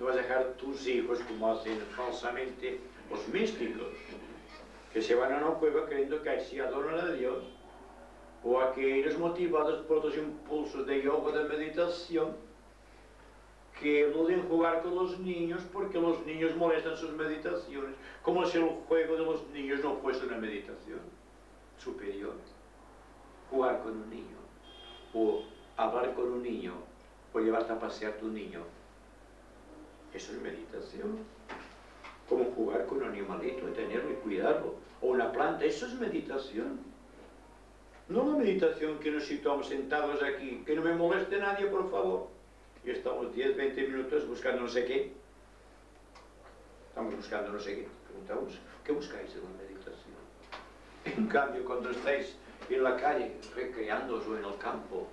no vas a dejar tus hijos como hacen falsamente los místicos, que se van a una cueva creyendo que así adoran a Dios, o aquellos motivados por otros impulsos de yoga, de meditación, que eluden jugar con los niños porque los niños molestan sus meditaciones, como si el juego de los niños no fuese una meditación superior. Jugar con un niño, o hablar con un niño, o llevarte a pasear tu niño, eso es meditación. Como jugar con un animalito y tenerlo y cuidarlo, o una planta, eso es meditación. No la meditación que nos situamos sentados aquí, que no me moleste nadie, por favor. Y estamos 10, 20 minutos buscando no sé qué. Estamos buscando no sé qué. Preguntamos, ¿qué buscáis en la meditación? En cambio, cuando estáis en la calle, recreándoos o en el campo,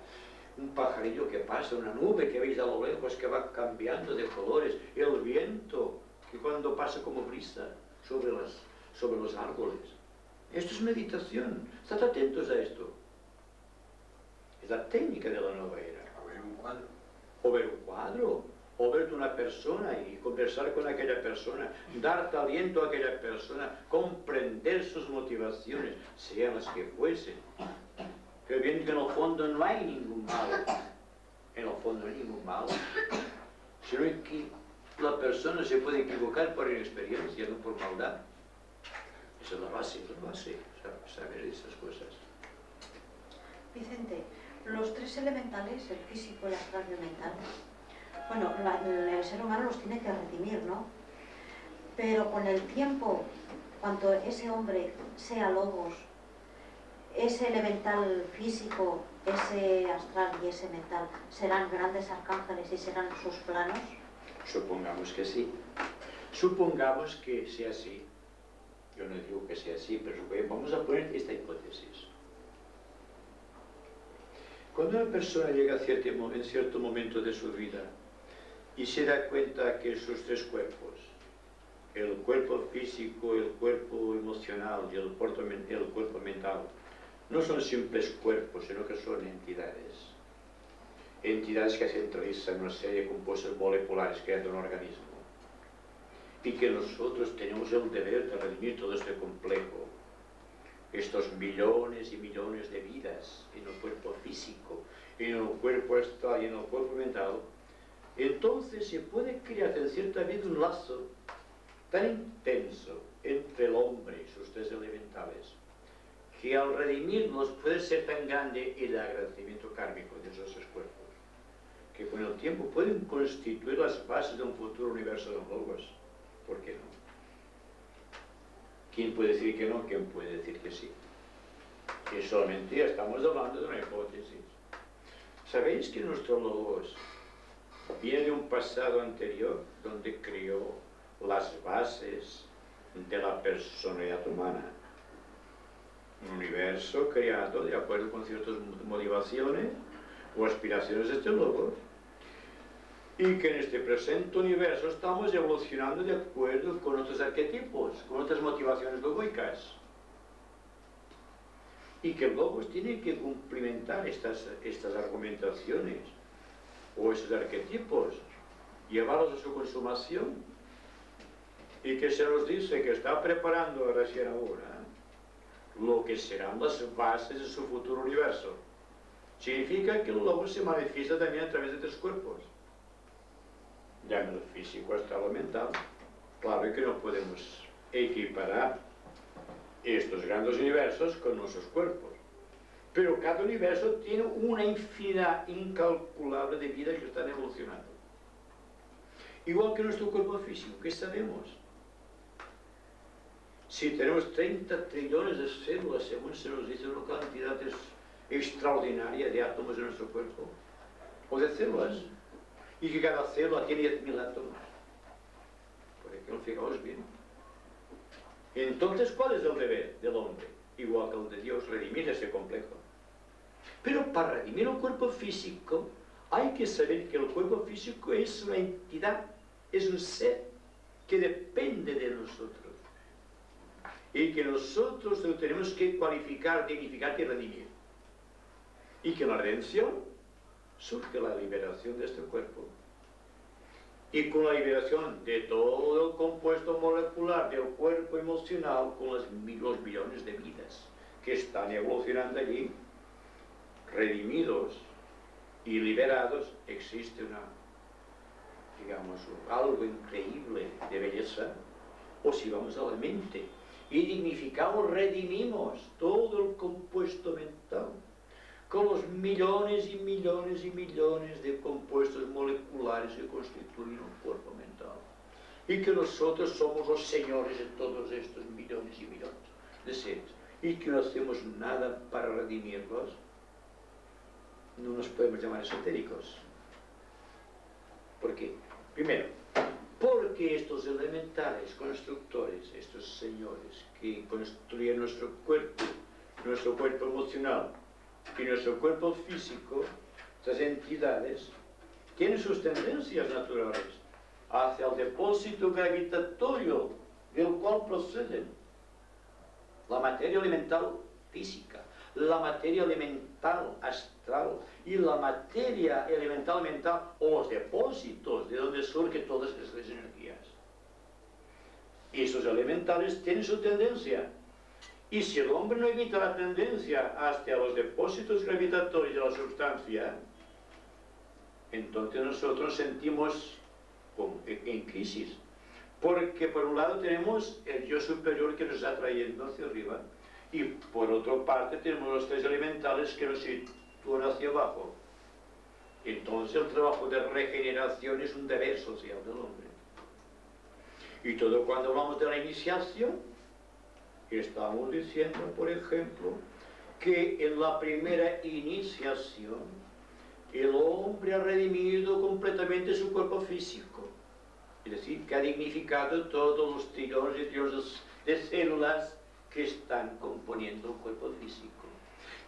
un pajarillo que pasa, una nube que veis a lo lejos que va cambiando de colores, el viento que cuando pasa como brisa sobre los árboles. Esto es meditación. Estad atentos a esto. Es la técnica de la nueva era. O ver un cuadro. O ver un cuadro, o ver una persona y conversar con aquella persona, dar aliento a aquella persona, comprender sus motivaciones, sean las que fuesen. Que bien que en el fondo no hay ningún mal. En el fondo no hay ningún mal. Sino que la persona se puede equivocar por inexperiencia, no por maldad. Esa es la base, saber esas cosas. Vicente, los tres elementales, el físico, el astral y el mental, bueno, el ser humano los tiene que redimir, ¿no? Pero con el tiempo, cuando ese hombre sea logos, ese elemental físico, ese astral y ese mental, ¿serán grandes arcángeles y serán sus planos? Supongamos que sí. Supongamos que sea así. Yo no digo que sea así, pero vamos a poner esta hipótesis. Cuando una persona llega en cierto momento de su vida y se da cuenta que sus tres cuerpos, el cuerpo físico, el cuerpo emocional y el cuerpo mental, no son simples cuerpos, sino que son entidades. Entidades que centralizan una serie de compuestos moleculares creando un organismo. Y que nosotros tenemos el deber de redimir todo este complejo, estos millones y millones de vidas en el cuerpo físico, en el cuerpo astral y en el cuerpo mental. Entonces se puede crear en cierta medida un lazo tan intenso entre el hombre y sus tres elementales, que al redimirlos puede ser tan grande el agradecimiento kármico de esos tres cuerpos, que con el tiempo pueden constituir las bases de un futuro universo de logos. ¿Por qué no? ¿Quién puede decir que no? ¿Quién puede decir que sí? Que solamente estamos hablando de una hipótesis. ¿Sabéis que nuestro logos viene de un pasado anterior donde creó las bases de la personalidad humana? Un universo creado de acuerdo con ciertas motivaciones o aspiraciones de este logos, y que en este presente universo estamos evolucionando de acuerdo con otros arquetipos, con otras motivaciones logóicas, y que el logos tiene que cumplimentar estas argumentaciones o esos arquetipos, llevarlos a su consumación, y que se nos dice que está preparando recién ahora lo que serán las bases de su futuro universo. Significa que el logos se manifiesta también a través de tres cuerpos, ya en el físico hasta lo mental. Claro que no podemos equiparar estos grandes universos con nuestros cuerpos, pero cada universo tiene una infinidad incalculable de vidas que están evolucionando, igual que nuestro cuerpo físico. ¿Qué sabemos? Si tenemos 30 trillones de células, según se nos dice, una cantidad extraordinaria de átomos en nuestro cuerpo, o de células, y que cada célula tiene 10.000 átomos. Por ejemplo, fijaos bien. Entonces, ¿cuál es el deber del hombre? Igual que el de Dios, redimir ese complejo. Pero para redimir el cuerpo físico, hay que saber que el cuerpo físico es una entidad, es un ser que depende de nosotros. Y que nosotros lo tenemos que cualificar, dignificar y redimir. Y que en la redención surge la liberación de este cuerpo. y con la liberación de todo el compuesto molecular del cuerpo emocional, con los millones de vidas que están evolucionando allí, redimidos y liberados, existe digamos, algo increíble de belleza. O si vamos a la mente y dignificamos, redimimos todo el compuesto mental con los millones y millones y millones de compuestos moleculares que constituyen un cuerpo mental, y que nosotros somos los señores de todos estos millones y millones de seres, y que no hacemos nada para redimirlos, no nos podemos llamar esotéricos. ¿Por qué? Primero, porque estos elementales constructores, estos señores que construyen nuestro cuerpo emocional y nuestro cuerpo físico, estas entidades, tienen sus tendencias naturales hacia el depósito gravitatorio del cual proceden la materia elemental física, la materia elemental astral y la materia elemental mental, o los depósitos de donde surgen todas esas energías. Y esos elementales tienen su tendencia. Y si el hombre no evita la tendencia hacia los depósitos gravitatorios de la sustancia, entonces nosotros nos sentimos en crisis. Porque por un lado tenemos el yo superior que nos está trayendo hacia arriba, y por otra parte tenemos los tres elementales que nos sitúan hacia abajo. Entonces el trabajo de regeneración es un deber social del hombre. Y todo cuando hablamos de la iniciación, estamos diciendo, por ejemplo, que en la primera iniciación el hombre ha redimido completamente su cuerpo físico. Es decir, que ha dignificado todos los trillones y trillones de células que están componiendo el cuerpo físico.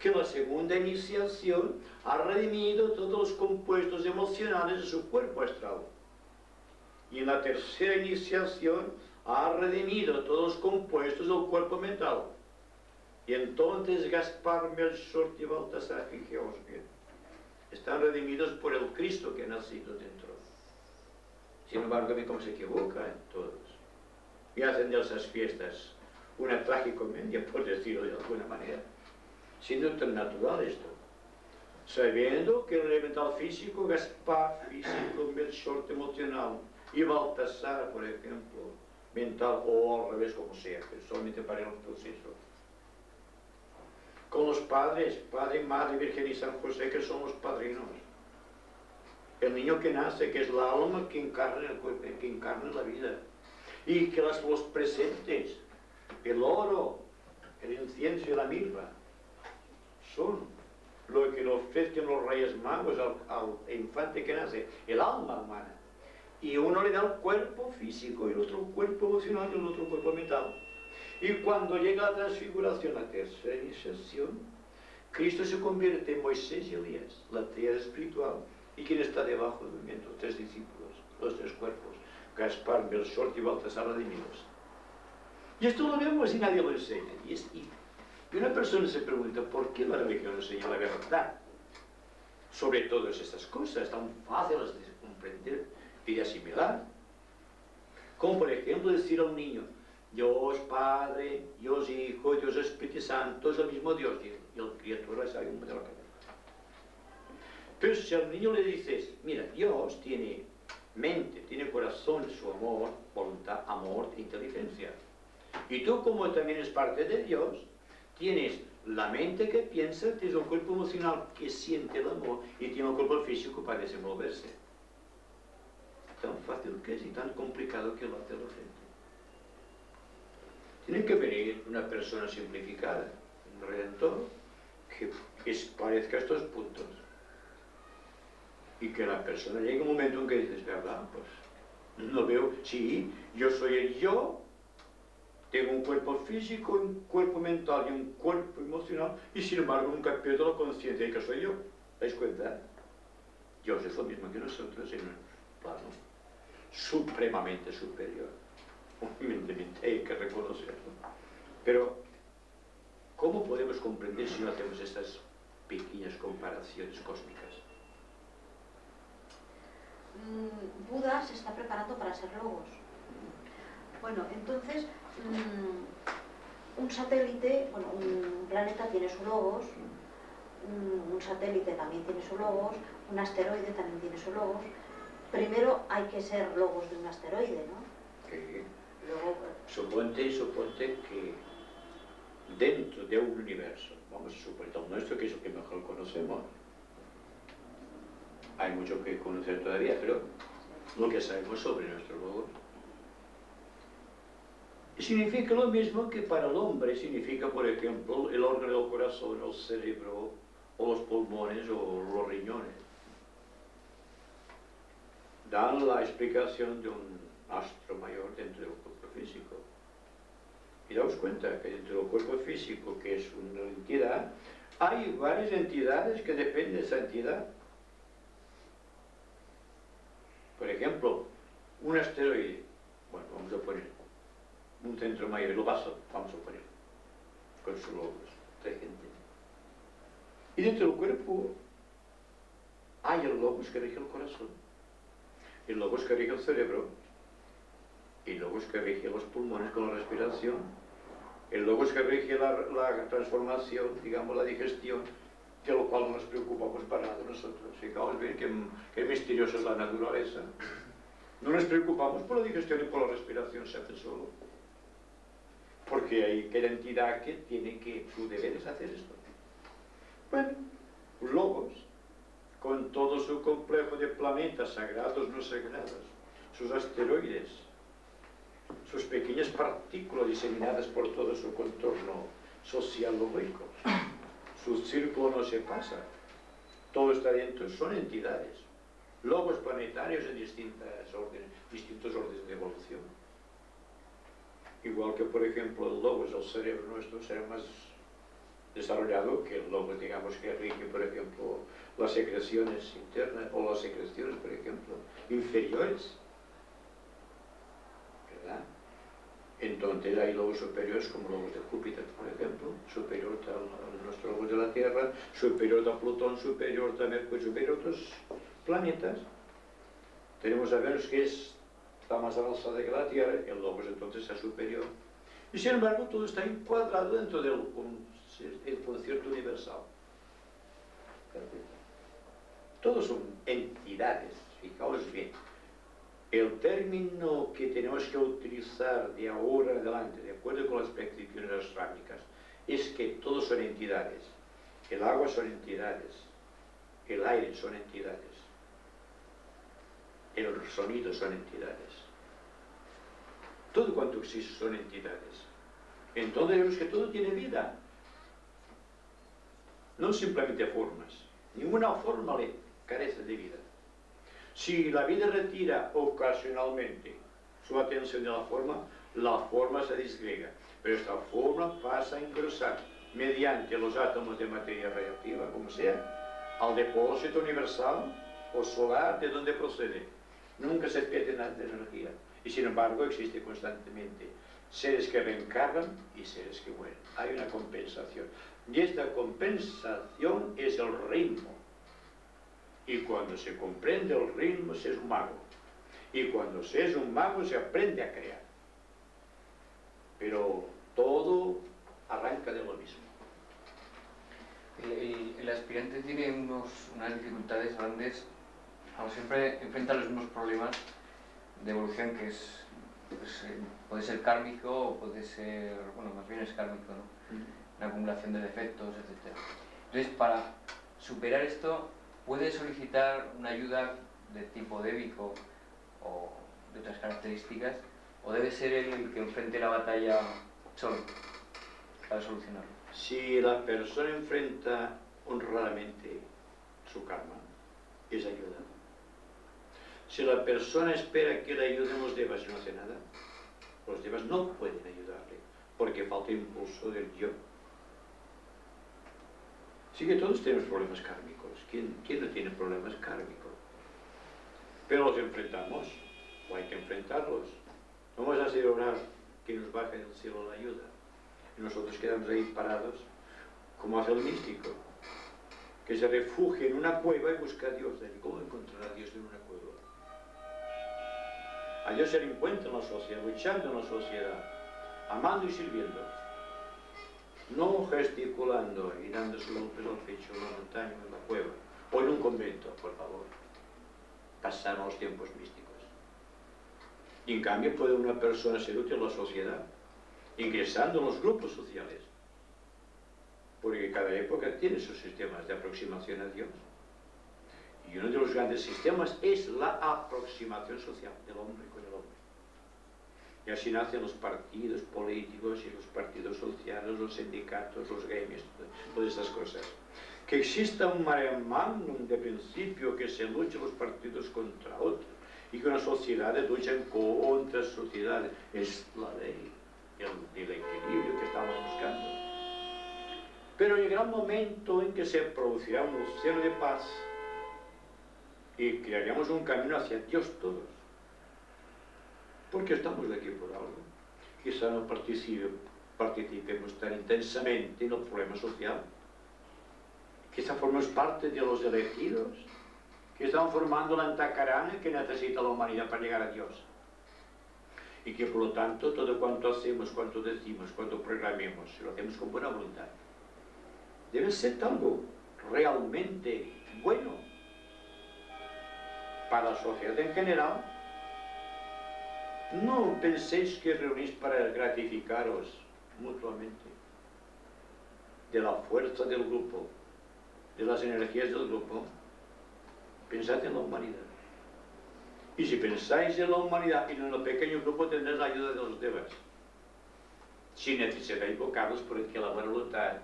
Que en la segunda iniciación ha redimido todos los compuestos emocionales de su cuerpo astral. Y en la tercera iniciación ha redimido todos los compuestos del cuerpo mental. Y entonces Gaspar, Melchor y Baltasar, fijaos bien, están redimidos por el Cristo que ha nacido dentro. Sin embargo, ve cómo se equivocan todos. Y hacen de esas fiestas una tragicomedia, por decirlo de alguna manera. Siendo tan natural esto. Sabiendo que el elemental físico, Gaspar físico, Melchor emocional, y Baltasar, por ejemplo, mental, o al revés, como sea, pero solamente para el proceso. Con los padres, Padre, Madre, Virgen y San José, que son los padrinos. El niño que nace, que es la alma que encarna el cuerpo, que encarna la vida. Y que los presentes, el oro, el incienso y la mirra, son lo que le ofrecen los Reyes Magos al infante que nace, el alma humana. Y uno le da el cuerpo físico, y el otro cuerpo emocional, y el otro cuerpo mental. Y cuando llega la transfiguración, la tercera iniciación, Cristo se convierte en Moisés y Elías, la tríada espiritual. ¿Y quién está debajo durmiendo? Los tres discípulos, los tres cuerpos, Gaspar, Melchor y Baltasar redimidos. Y esto lo vemos y nadie lo enseña. Y una persona se pregunta, ¿por qué la religión enseña la verdad sobre todas estas cosas tan fáciles de comprender y de asimilar? Como por ejemplo decir a un niño, Dios Padre, Dios Hijo, Dios Espíritu Santo, es el mismo Dios, y el criatura sale un de la cabeza. Pero si al niño le dices, mira, Dios tiene mente, tiene corazón, su amor, voluntad, amor e inteligencia. Y tú, como también eres parte de Dios, tienes la mente que piensa, tienes el cuerpo emocional que siente el amor y tienes el cuerpo físico para desenvolverse. Tan fácil que es y tan complicado que lo hace la gente. Tiene que venir una persona simplificada, un redentor, que parezca estos puntos. Y que la persona llegue un momento en que dices, ¿verdad? Pues no veo, sí, yo soy el yo, tengo un cuerpo físico, un cuerpo mental y un cuerpo emocional, y sin embargo nunca pierdo la conciencia de que soy yo. ¿Dais cuenta? Dios es lo mismo que nosotros en un plano supremamente superior. Humildemente hay que reconocerlo. Pero, ¿cómo podemos comprender si no hacemos estas pequeñas comparaciones cósmicas? Buda se está preparando para ser logos. Bueno, entonces, un satélite, bueno, un planeta tiene su logos, un satélite también tiene su logos, un asteroide también tiene su logos. Primero hay que ser logos de un asteroide, ¿no? Sí. Luego, Suponte que dentro de un universo, vamos a suponer el nuestro, que es el que mejor conocemos, hay mucho que conocer todavía, pero lo que sabemos sobre nuestro logos significa lo mismo que para el hombre significa, por ejemplo, el órgano del corazón, el cerebro, o los pulmones, o los riñones. Dan la explicación de un astro mayor dentro del cuerpo físico. Y daos cuenta que dentro del cuerpo físico, que es una entidad, hay varias entidades que dependen de esa entidad. Por ejemplo, un asteroide, bueno, vamos a poner un centro mayor, el vaso, vamos a poner, con sus logos, regente. Y dentro del cuerpo hay el logos que rige el corazón, el logos que rige el cerebro, el logos que rige los pulmones con la respiración, el logos que rige la transformación, digamos, la digestión, de lo cual no nos preocupamos para nada nosotros. Fijaos bien qué misteriosa es la naturaleza. No nos preocupamos por la digestión y por la respiración, se hace solo. Porque hay cada entidad que tiene que, su deber es hacer esto. Bueno, logos, con todo su complejo de planetas sagrados, no sagrados, sus asteroides, sus pequeñas partículas diseminadas por todo su contorno social lógico. Su círculo no se pasa, todo está dentro, son entidades, logos planetarios en distintos órdenes de evolución. Igual que, por ejemplo, el logos del cerebro nuestro será más desarrollado que el logos, digamos, que rige, por ejemplo, las secreciones internas o las secreciones, por ejemplo, inferiores, ¿verdad? Entonces hay logos superiores como logos de Júpiter, por ejemplo, superior a nuestro logos de la Tierra, superior a Plutón, superior a Mercurio, superior a otros planetas. Tenemos a Venus que está más avanzada que la Tierra, el logos entonces es superior. Y sin embargo todo está encuadrado dentro del concierto universal. Todos son entidades, fijaos bien. El término que tenemos que utilizar de ahora en adelante, de acuerdo con las prescripciones astrálicas, es que todos son entidades. El agua son entidades, el aire son entidades, el sonido son entidades. Todo cuanto existe son entidades. Entonces vemos que todo tiene vida. No simplemente formas. Ninguna forma le carece de vida. Si la vida retira ocasionalmente su atención de la forma se disgrega. Pero esta forma pasa a ingresar mediante los átomos de materia reactiva, como sea, al depósito universal o solar de donde procede. Nunca se pierde nada de energía. Y sin embargo existe constantemente seres que reencarnan y seres que mueren. Hay una compensación. Y esta compensación es el ritmo. Y cuando se comprende el ritmo se es un mago. Y cuando se es un mago se aprende a crear. Pero todo arranca de lo mismo. El aspirante tiene unas dificultades grandes, siempre enfrenta los mismos problemas de evolución, que es, pues, puede ser kármico o puede ser, bueno, más bien es kármico, ¿no? Una acumulación de defectos, etc. Entonces, para superar esto, puede solicitar una ayuda de tipo débico o de otras características, o debe ser él el que enfrente la batalla solo para solucionarlo. Si la persona enfrenta honradamente su karma, es ayudado. Si la persona espera que le ayuden los devas y no hace nada, los devas no pueden ayudarle, porque falta impulso del yo. Sí que todos tenemos problemas kármicos. ¿Quién no tiene problemas kármicos? Pero los enfrentamos, o hay que enfrentarlos. No vamos a hacer orar que nos baje del cielo la ayuda. Y nosotros quedamos ahí parados, como hace el místico, que se refugia en una cueva y busca a Dios. ¿Cómo encontrar a Dios en una cueva? a Dios se le encuentra en la sociedad, luchando en la sociedad, amando y sirviendo. No gesticulando y dándose golpes al pecho en la montaña, en la cueva, o en un convento, por favor. Pasaron los tiempos místicos. Y en cambio puede una persona ser útil a la sociedad, ingresando en los grupos sociales. Porque cada época tiene sus sistemas de aproximación a Dios. Y uno de los grandes sistemas es la aproximación social del hombre con el hombre. Y así nacen los partidos políticos y los partidos sociales, los sindicatos, los gremios, todas esas cosas. Que exista un mare magnum de principio que se luchen los partidos contra otros y que una sociedad lucha contra sociedades, es la ley, el equilibrio que estamos buscando. Pero llegará un momento en que se producirá un océano de paz y crearíamos un camino hacia Dios todos. Porque estamos de aquí por algo. Quizá no participemos tan intensamente en el problema social. Quizá formemos parte de los elegidos que están formando la antacarana que necesita la humanidad para llegar a Dios. Y que por lo tanto todo cuanto hacemos, cuanto decimos, cuanto programemos, lo hacemos con buena voluntad. Debe ser algo realmente bueno para la sociedad en general. No penséis que reunís para gratificaros mutuamente de la fuerza del grupo, de las energías del grupo. Pensad en la humanidad. Y si pensáis en la humanidad y en el pequeño grupo, tendréis la ayuda de los devas. Sin necesidad de invocarlos, porque la buena voluntad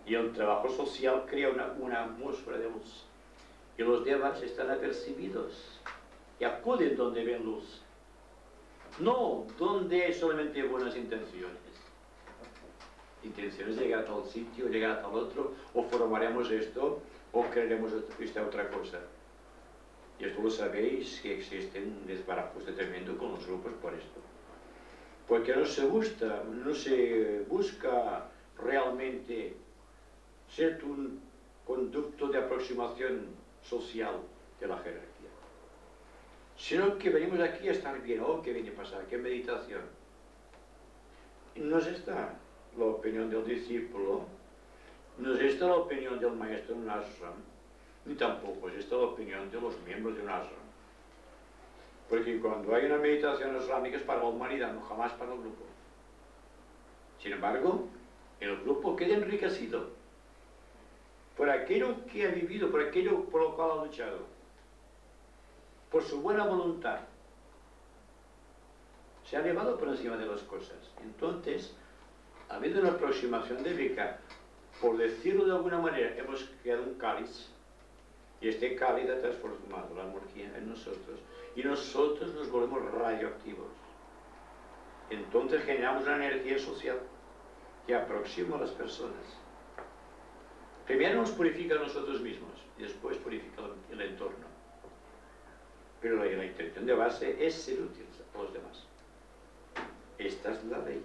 y el trabajo social crea una atmósfera de luz. Y los devas están apercibidos y acuden donde ven luz. No donde hay solamente buenas intenciones. Intenciones de llegar a tal sitio, llegar a tal otro, o formaremos esto, o creeremos esta otra cosa. Y esto lo sabéis, que existe un desbarajuste tremendo con los grupos por esto. Porque no se busca realmente ser un conducto de aproximación social de la jerarquía. Sino que venimos aquí a estar bien. Oh, ¿qué viene a pasar? ¿Qué meditación? No es esta la opinión del discípulo, no es esta la opinión del maestro en un ashram, ni tampoco es esta la opinión de los miembros de un ashram. Porque cuando hay una meditación ashrámica es para la humanidad, no jamás para el grupo. Sin embargo, el grupo queda enriquecido por aquello que ha vivido, por aquello por lo cual ha luchado, por su buena voluntad. Se ha elevado por encima de las cosas. Entonces, ha habido una aproximación débica. Por decirlo de alguna manera, hemos creado un cáliz, y este cáliz ha transformado la energía en nosotros, y nosotros nos volvemos radioactivos. Entonces generamos una energía social que aproxima a las personas. Primero nos purifica a nosotros mismos, y después purifica el entorno. Pero la intención de base es ser útiles a los demás. Esta es la ley.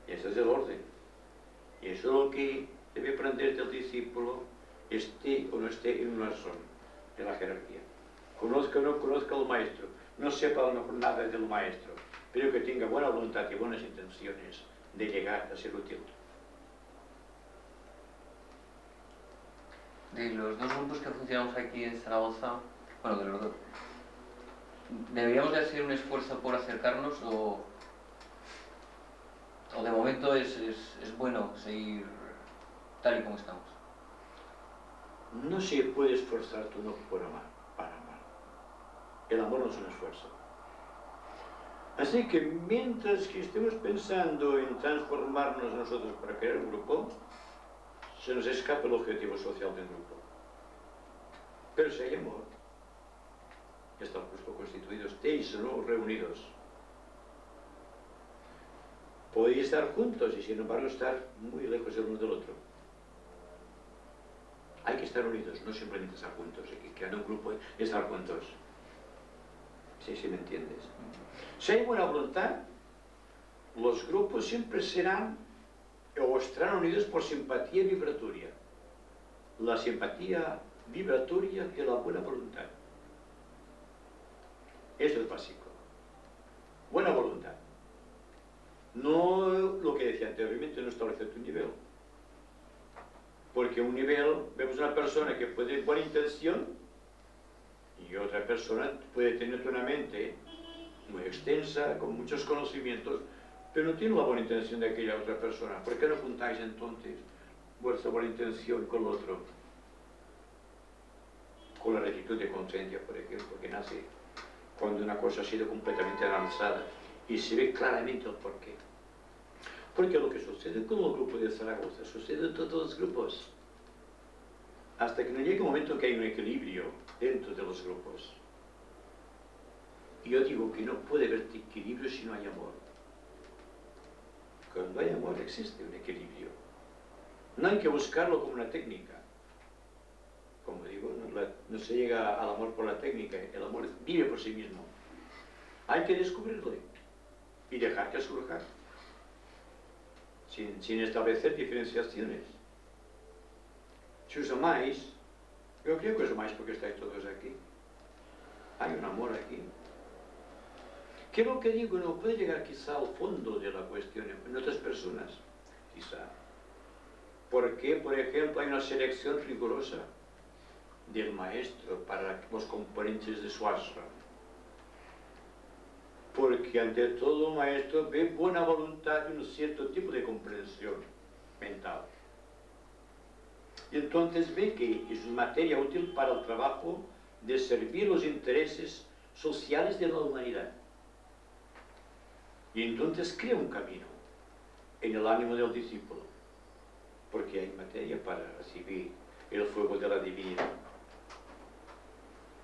Ese es el orden. Y eso es lo que debe aprender del discípulo, esté o no esté en una zona de la jerarquía. Conozca o no conozca al maestro, no sepa a lo mejor nada del maestro, pero que tenga buena voluntad y buenas intenciones de llegar a ser útil. De los dos grupos que funcionamos aquí en Zaragoza, bueno, de los dos, ¿deberíamos de hacer un esfuerzo por acercarnos o de momento es bueno seguir tal y como estamos? No se puede esforzar tú no para amar. El amor no es un esfuerzo. Así que mientras que estemos pensando en transformarnos nosotros para crear un grupo, se nos escapa el objetivo social del grupo. Pero si hay amor, estamos constituidos, estéis o no reunidos. Podéis estar juntos y sin embargo estar muy lejos el uno del otro. Hay que estar unidos, no simplemente estar juntos, hay que crear un grupo y estar juntos. Sí, me entiendes. Si hay buena voluntad, los grupos siempre serán o estarán unidos por simpatía vibratoria. La simpatía vibratoria de la buena voluntad. Eso es básico. Porque un nivel, vemos una persona que puede tener buena intención y otra persona puede tener una mente muy extensa, con muchos conocimientos, pero no tiene la buena intención de aquella otra persona. ¿Por qué no juntáis entonces vuestra buena intención con el otro? Con la rectitud de conciencia, por ejemplo, que nace cuando una cosa ha sido completamente analizada y se ve claramente el porqué. Porque lo que sucede con el grupo de Zaragoza sucede en todos los grupos. Hasta que no llegue un momento en que hay un equilibrio dentro de los grupos. Y yo digo que no puede haber equilibrio si no hay amor. Cuando hay amor existe un equilibrio. No hay que buscarlo como una técnica. Como digo, no se llega al amor por la técnica, el amor vive por sí mismo. Hay que descubrirlo y dejar que surja, sin establecer diferenciaciones. Si os amáis, yo creo que os amáis porque estáis todos aquí. Hay un amor aquí. Que lo que digo no puede llegar quizá al fondo de la cuestión en otras personas, quizá. Porque, por ejemplo, hay una selección rigurosa del maestro para los componentes de su ashram. Porque ante todo un maestro ve buena voluntad y un cierto tipo de comprensión mental. Y entonces ve que es una materia útil para el trabajo de servir los intereses sociales de la humanidad. Y entonces crea un camino en el ánimo del discípulo, porque hay materia para recibir el fuego de la divinidad.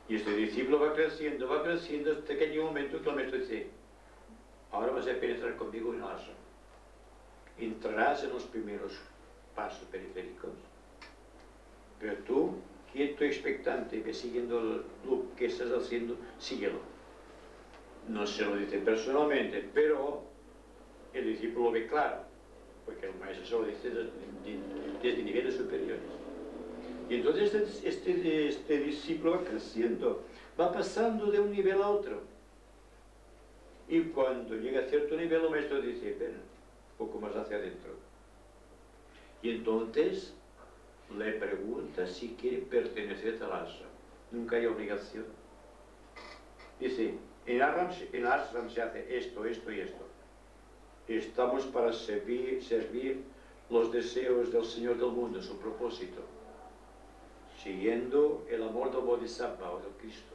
Y este discípulo va creciendo hasta que llega un momento que el maestro dice: ahora vas a penetrar conmigo en el ashram. Entrarás en los primeros pasos periféricos, pero tú, quieto y expectante, que siguiendo lo que estás haciendo, síguelo. No se lo dice personalmente, pero el discípulo lo ve claro, porque el maestro se lo dice desde niveles superiores. Y entonces este discípulo va creciendo, va pasando de un nivel a otro. Y cuando llega a cierto nivel, el maestro dice: ven, un poco más hacia adentro. Y entonces le pregunta si quiere pertenecer al ashram. Nunca hay obligación. Dice: en ashram se hace esto, esto y esto. Estamos para servir los deseos del Señor del mundo, su propósito, siguiendo el amor del Bodhisattva o del Cristo.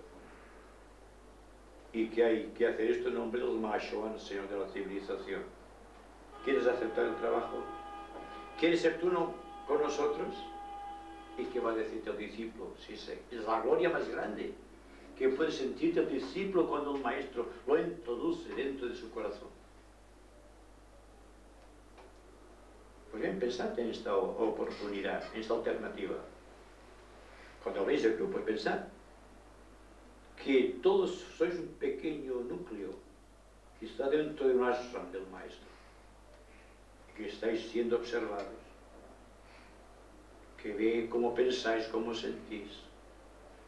Y que hay que hacer esto en nombre del Mahashohan, Señor de la civilización. ¿Quieres aceptar el trabajo? ¿Quieres ser tú con nosotros? ¿Y qué va a decirte el discípulo? Sí, sí. Es la gloria más grande que puede sentirte el discípulo cuando el maestro lo introduce dentro de su corazón. Pues bien, pensad en esta oportunidad, en esta alternativa. Cuando veis el grupo, pensad que todos sois un pequeño núcleo que está dentro de un ashram del maestro, que estáis siendo observados, que ve cómo pensáis, cómo sentís,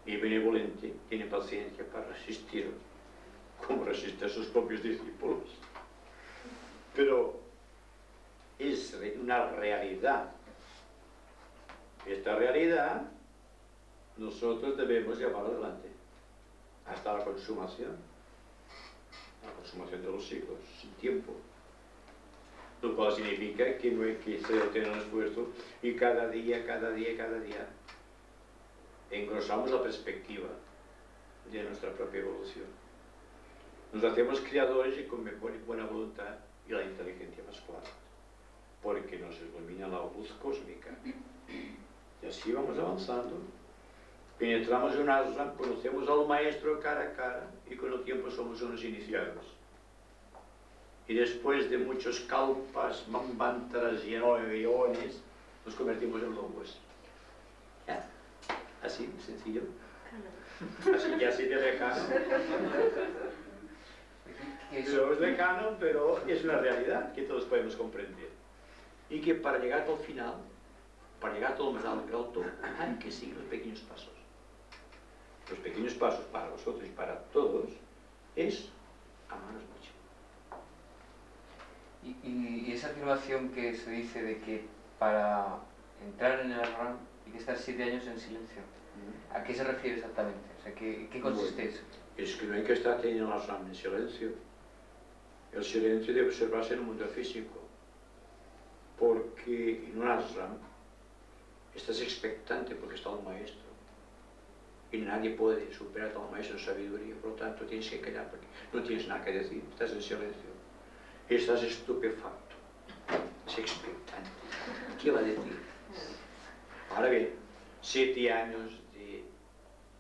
y benevolente, tiene paciencia para resistiros, como resiste a sus propios discípulos. Pero es una realidad. Esta realidad nosotros debemos llevar adelante hasta la consumación de los siglos, sin tiempo. Lo cual significa que no hay que tener un esfuerzo y cada día engrosamos la perspectiva de nuestra propia evolución. Nos hacemos creadores y con buena voluntad y la inteligencia más clara, porque nos ilumina la luz cósmica. Y así vamos avanzando. Penetramos en un ashram, conocemos al maestro cara a cara y con el tiempo somos unos iniciados. Y después de muchos kalpas, manvantras y eones, nos convertimos en logos. ¿Ya? Así, sencillo. Así, ya así de lejano. Eso es lejano, pero es una realidad que todos podemos comprender. Y que para llegar al final, para llegar a todo más alto, hay que seguir los pequeños pasos. Los pequeños pasos para vosotros y para todos es amaros mucho. Y esa afirmación que se dice de que para entrar en el ashram y que estar 7 años en silencio. ¿A qué se refiere exactamente? O sea, ¿qué consiste eso? Es que no hay que estar teniendo el ashram en silencio. El silencio debe observarse en el mundo físico. Porque en un ashram estás expectante porque está un maestro. Y nadie puede superar a un maestro en sabiduría. Por lo tanto, tienes que callar porque no tienes nada que decir. Estás en silencio. Estás estupefacto. Es expectante. ¿Qué va a decir? Ahora bien, 7 años de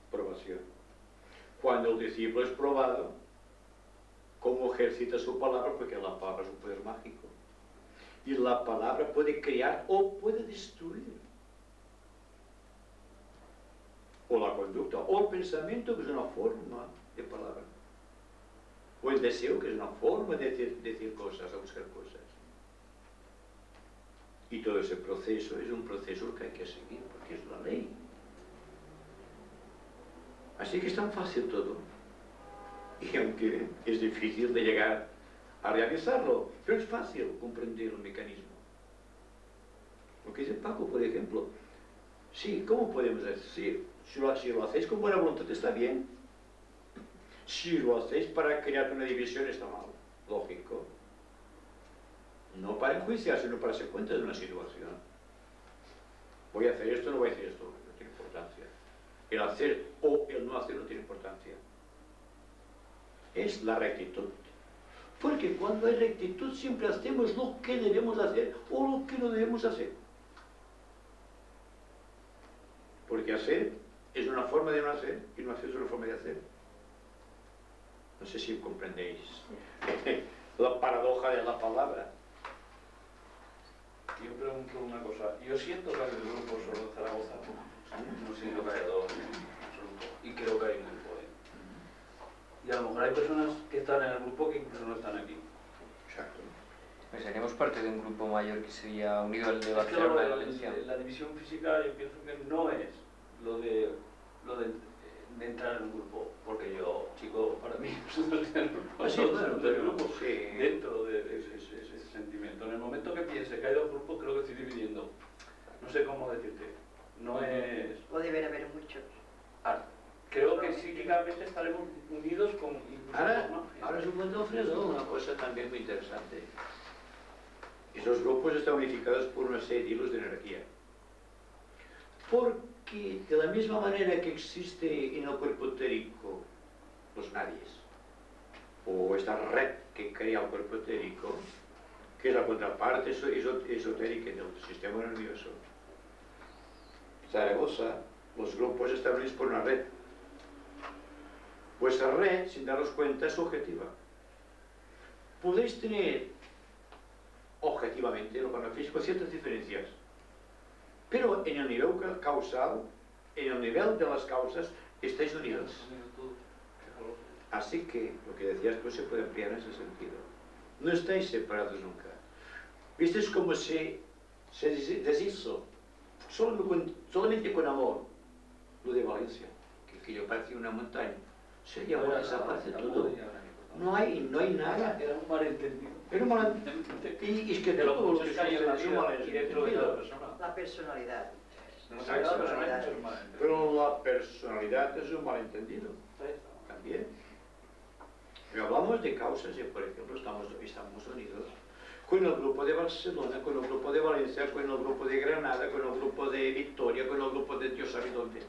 probación. Cuando el discípulo es probado, ¿cómo ejercita su palabra? Porque la palabra es un poder mágico. Y la palabra puede crear o puede destruir. O la conducta, o el pensamiento, que es una forma de palabra. O el deseo, que es una forma de decir cosas, de buscar cosas. Y todo ese proceso es un proceso que hay que seguir, porque es la ley. Así que es tan fácil todo. Y aunque es difícil de llegar a realizarlo, pero es fácil comprender el mecanismo. Lo que dice Paco, por ejemplo. Sí, ¿cómo podemos decir? Si lo hacéis con buena voluntad está bien. Si lo hacéis para crear una división está mal. Lógico. No para enjuiciar, sino para darse cuenta de una situación. Voy a hacer esto, no voy a hacer esto. No tiene importancia. El hacer o el no hacer no tiene importancia. Es la rectitud. Porque cuando hay rectitud siempre hacemos lo que debemos hacer o lo que no debemos hacer. Porque hacer es una forma de no hacer y no hacer es una forma de hacer. No sé si comprendéis la paradoja de la palabra. Yo pregunto una cosa. Yo siento que hay un grupo solo de Zaragoza. No siento que haya dos absoluto. Y creo que hay un grupo. Y a lo mejor hay personas que están en el grupo que incluso no están aquí. Exacto. Pues seríamos parte de un grupo mayor que sería unido al de Es que Barcelona de Valencia. la división física yo pienso que no es lo de entrar en un grupo, porque yo, chico, para mí nosotros tenemos Sí, bueno, pero sí. dentro de ese sentimiento. En el momento que piense que hay dos grupos, creo que estoy dividiendo. No sé cómo decirte. No es... O deben haber muchos. Creo que psíquicamente estaremos unidos con... Ahora es un buen Alfredo, una cosa también muy interesante. Esos grupos están unificados por una serie de hilos de energía. Porque de la misma manera que existe en el cuerpo etérico los nadies, o esta red que crea el cuerpo etérico, que es la contraparte esotérica del sistema nervioso, Zaragoza, los grupos están unidos por una red. Vuestra red, sin daros cuenta, es objetiva. Podéis tener, objetivamente, en lo plano físico, ciertas diferencias. Pero en el nivel causal, en el nivel de las causas, estáis unidos. Así que, lo que decías tú se puede ampliar en ese sentido. No estáis separados nunca. ¿Visteis cómo se deshizo? Solamente con amor, lo de Valencia, que yo parecía una montaña. Se llevó a esa parte todo. No hay nada. Era un malentendido. Era un malentendido. Y es que de lo todo lo que que se hay en la sucede es un vida y dentro de la malentendido. persona. La personalidad. Pero la personalidad es un malentendido. También. Pero hablamos de causas y, por ejemplo, estamos unidos con el grupo de Barcelona, con el grupo de Valencia, con el grupo de Granada, con el grupo de Victoria, con el grupo de Dios sabe dónde.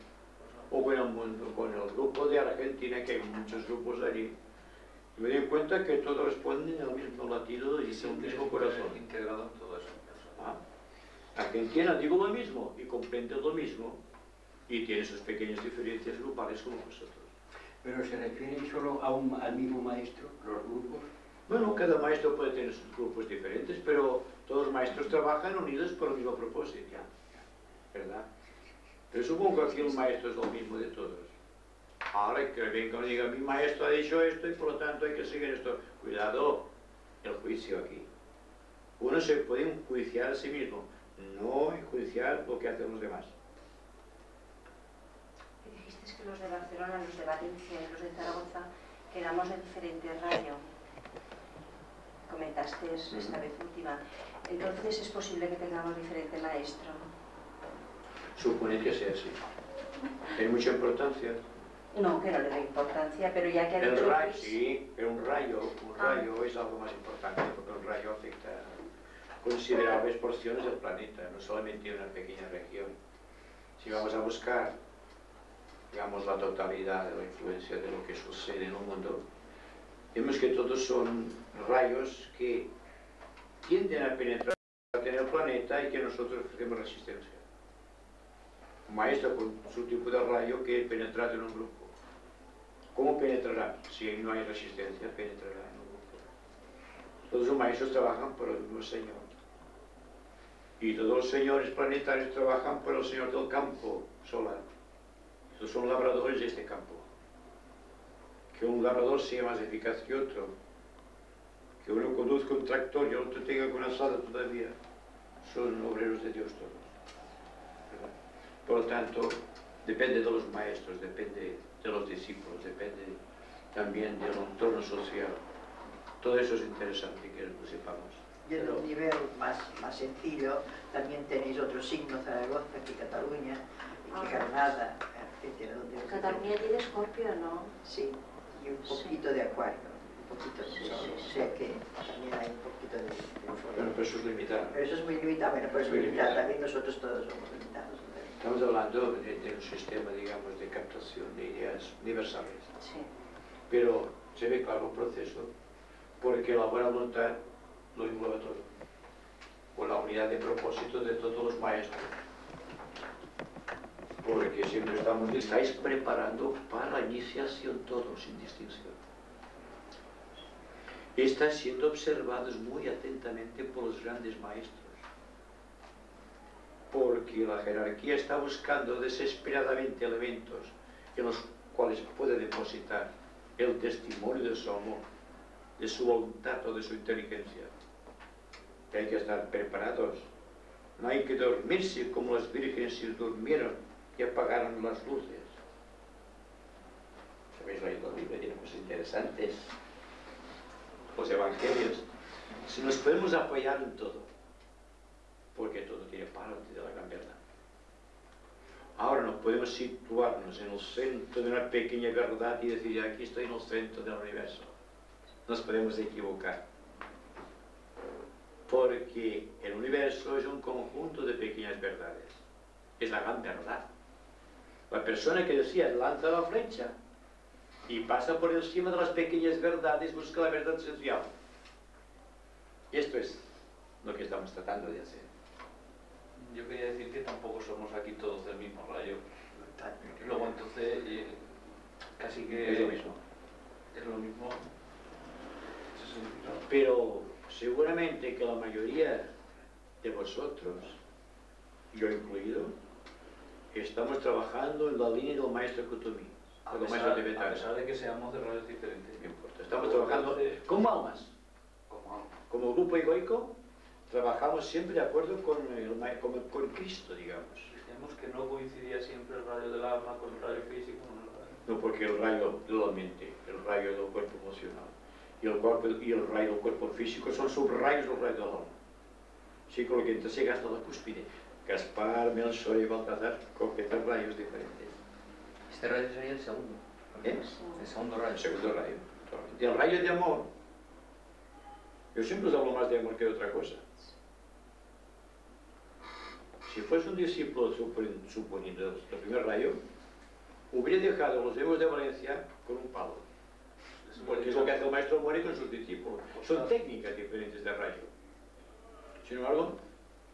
O con el mundo, con el grupo de Argentina, que hay muchos grupos allí. Y me doy cuenta que todos responden al mismo latido y al mismo corazón. Integrado en todo eso. Argentina digo lo mismo y comprende lo mismo y tiene sus pequeñas diferencias grupales como vosotros. ¿Pero se refieren solo al mismo maestro, los grupos? Bueno, cada maestro puede tener sus grupos diferentes, pero todos los maestros trabajan unidos por el mismo propósito, ¿verdad? Pero supongo que aquí el maestro es lo mismo de todos. Ahora que venga y diga, mi maestro ha dicho esto y por lo tanto hay que seguir esto. Cuidado, el juicio aquí. Uno se puede enjuiciar a sí mismo, no enjuiciar lo que hacen los demás. Dijiste que los de Barcelona, los de Valencia y los de Zaragoza quedamos de diferente radio. Comentaste esta vez última. Entonces es posible que tengamos diferente maestro. Supone que sea así. ¿Tiene mucha importancia? No, que no le da importancia, pero ya que ha El dicho rayo, Luis, sí, pero un rayo es algo más importante, porque un rayo afecta considerables porciones del planeta, no solamente una pequeña región. Si vamos a buscar, digamos, la totalidad de la influencia de lo que sucede en el mundo, vemos que todos son rayos que tienden a penetrar en el planeta y que nosotros ofrecemos resistencia. Un maestro con su tipo de rayo que penetra en un grupo. ¿Cómo penetrará? Si no hay resistencia, penetrará en un grupo. Todos los maestros trabajan por el mismo Señor. Y todos los señores planetarios trabajan por el Señor del campo solar. Estos son labradores de este campo. Que un labrador sea más eficaz que otro. Que uno conduzca un tractor y el otro tenga una sala todavía. Son obreros de Dios todos. ¿Verdad? Por lo tanto, depende de los maestros, depende de los discípulos, depende también del entorno social. Todo eso es interesante que lo sepamos. Y en un nivel más sencillo, también tenéis otro signo, Zaragoza, que Cataluña, y que Granada, etcétera. Cataluña tiene Escorpio, ¿no? Sí, y un poquito de Acuario, un poquito de Sol. O sea que también hay un poquito de Bueno, pero eso es limitado. Pero eso es muy limitado, bueno, pues Muy limitado. limitado. También nosotros todos somos limitados. Estamos hablando de un sistema, digamos, de captación de ideas universales. Sí. Pero se ve claro el proceso, porque la buena voluntad lo engloba todo, con la unidad de propósito de todos los maestros. Porque siempre estáis preparando para la iniciación todos, sin distinción. Están siendo observados muy atentamente por los grandes maestros. Porque la jerarquía está buscando desesperadamente elementos en los cuales puede depositar el testimonio de su amor, de su voluntad o de su inteligencia. Que hay que estar preparados. No hay que dormirse como las vírgenes se durmieron y apagaron las luces. Si habéis leído el libro, tiene cosas interesantes. Los evangelios. Si nos podemos apoyar en todo, porque todo tiene parte de la gran verdad. Ahora no podemos situarnos en el centro de una pequeña verdad y decir, aquí estoy en el centro del universo. Nos podemos equivocar. Porque el universo es un conjunto de pequeñas verdades. Es la gran verdad. La persona que decía, lanza la flecha y pasa por encima de las pequeñas verdades, busca la verdad esencial. Y esto es lo que estamos tratando de hacer. Yo quería decir que tampoco somos aquí todos del mismo rayo. Luego entonces, casi que... Es lo mismo. Es lo mismo. Ese significado. Pero seguramente que la mayoría de vosotros, yo incluido, estamos trabajando en la línea del maestro Kuthumi, A del maestro pesar tibetano. de que seamos de rayos diferentes. No importa. Estamos trabajando como almas. Como Como grupo egoico, trabajamos siempre de acuerdo con Cristo, digamos. decíamos que no coincidía siempre el rayo del alma con el rayo físico. No, porque el rayo de la mente, el rayo del cuerpo emocional y el rayo del cuerpo físico son subrayos del rayo del alma. Sí, con lo que entonces llega hasta la cúspide. Gaspar, Melchor y Baltasar completan rayos diferentes. Este rayo sería el segundo. ¿Eh? El segundo rayo. El segundo rayo. Y el rayo de amor. Yo siempre os hablo más de amor que de otra cosa. Si fuese un discípulo, suponiendo el primer rayo, hubiera dejado a los Diegos de Valencia con un palo. Porque es lo que hace el maestro Mori con sus discípulos. Son técnicas diferentes de rayo. Sin embargo,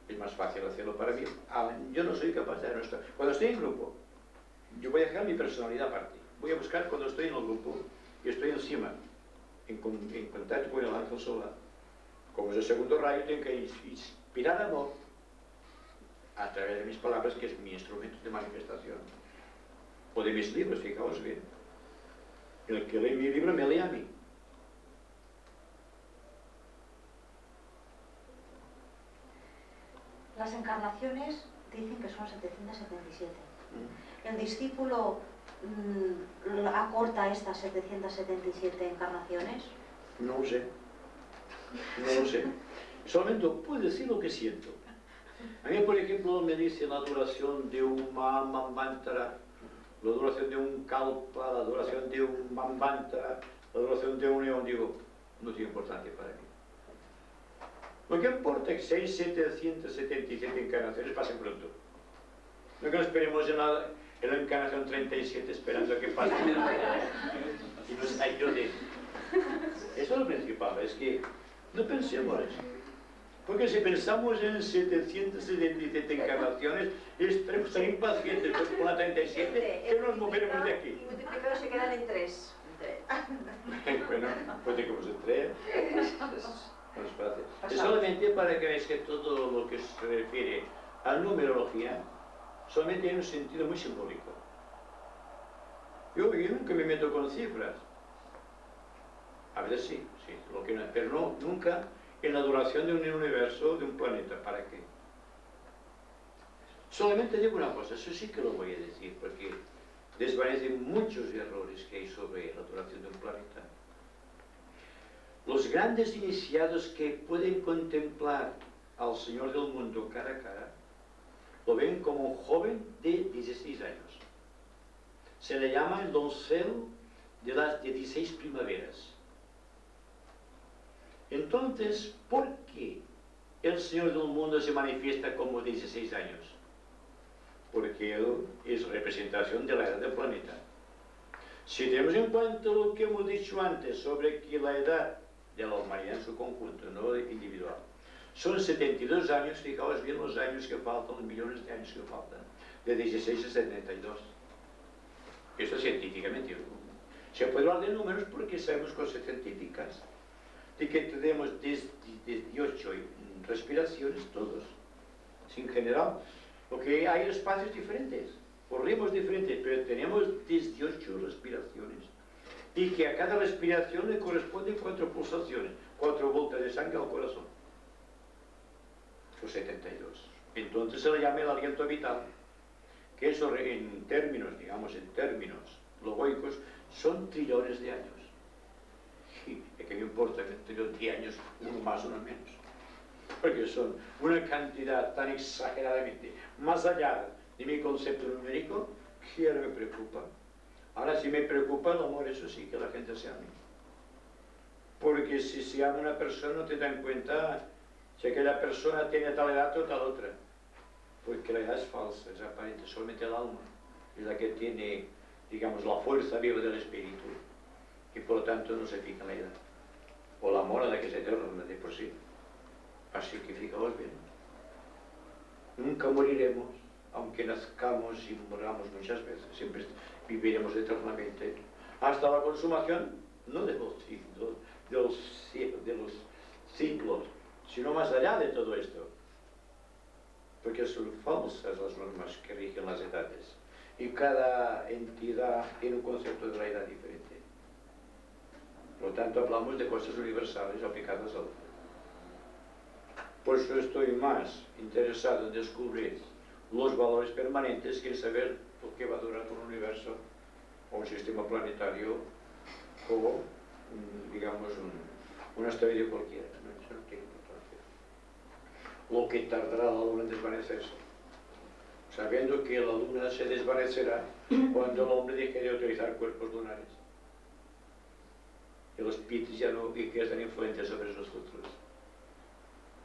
es más fácil hacerlo para mí. Yo no soy capaz de no estar. Cuando estoy en grupo, yo voy a dejar mi personalidad aparte. Voy a buscar cuando estoy en el grupo y estoy encima, en contacto con el ángel solar. Como es el segundo rayo, tengo que inspirar amor a través de mis palabras, que es mi instrumento de manifestación. O de mis libros, fijaos bien. El que lee mi libro me lee a mí. Las encarnaciones dicen que son 777. ¿El discípulo acorta estas 777 encarnaciones? No lo sé. No lo sé. Solamente puedo decir lo que siento. A mí, por ejemplo, me dice la duración de un Mahamantra, la duración de un Kalpa, la duración de un Manvantara, la duración de un eón, digo, no tiene importancia para mí. Lo que importa es que 6.777 encarnaciones pasen pronto. No que nos esperemos en la encarnación 37 esperando a que pase y nos ayude. Eso es lo principal, es que no pensemos eso. Porque si pensamos en 777 encarnaciones, estaremos tan impacientes con la 37 que no nos moveremos de aquí. Y multiplicado se quedan en 3. Bueno, puede que en 3. No es fácil. Es solamente para que veáis que todo lo que se refiere a numerología solamente tiene un sentido muy simbólico. Yo nunca me meto con cifras. A veces sí, pero no, nunca en la duración de un universo, de un planeta. ¿Para qué? Solamente digo una cosa, eso sí que lo voy a decir, porque desvanece muchos errores que hay sobre la duración de un planeta. Los grandes iniciados que pueden contemplar al Señor del mundo cara a cara, lo ven como un joven de 16 años. Se le llama el doncel de las 16 primaveras. Entonces, ¿por qué el Señor del mundo se manifiesta como 16 años? Porque Él es representación de la edad del planeta. Si tenemos en cuenta lo que hemos dicho antes sobre que la edad de la humanidad en su conjunto, no individual, son 72 años, fijaos bien los años que faltan, los millones de años que faltan, de 16 a 72. Esto es científicamente. Se puede hablar de números porque sabemos cosas científicas, de que tenemos 18 respiraciones todos, sin general, porque hay espacios diferentes, por ritmos diferentes, pero tenemos 18 respiraciones, y que a cada respiración le corresponden 4 pulsaciones, 4 vueltas de sangre al corazón. Son 72. Entonces se le llama el aliento vital, que eso en términos, digamos, en términos logóicos, son trillones de años. Y que no importa que trillón de años, uno más, uno menos. Porque son una cantidad tan exageradamente más allá de mi concepto numérico que ya no me preocupa. Ahora, si me preocupa el amor, eso sí, que la gente se ame. Porque si se ama a una persona, no te dan cuenta si aquella persona tiene tal edad o tal otra. Porque la edad es falsa, es aparente, solamente el alma es la que tiene, digamos, la fuerza viva del espíritu, y por lo tanto no se fija en la edad. O el amor a la que se eterna de por sí. Así que fijaos bien. Nunca moriremos, aunque nazcamos y moramos muchas veces, siempre viviremos eternamente, hasta la consumación, no de los siglos, sino más allá de todo esto. Porque son falsas las normas que rigen las edades, y cada entidad tiene un concepto de la edad diferente. Por lo tanto, hablamos de cosas universales aplicadas al mundo. Por eso estoy más interesado en descubrir los valores permanentes que en saber lo que va a durar un universo o un sistema planetario o, digamos, un asteroide cualquiera. ¿No? Eso no tiene importancia. Lo que tardará la luna en desvanecerse, sabiendo que la luna se desvanecerá cuando el hombre deje de utilizar cuerpos lunares. Y los espíritus ya no ejercen influencia sobre nosotros.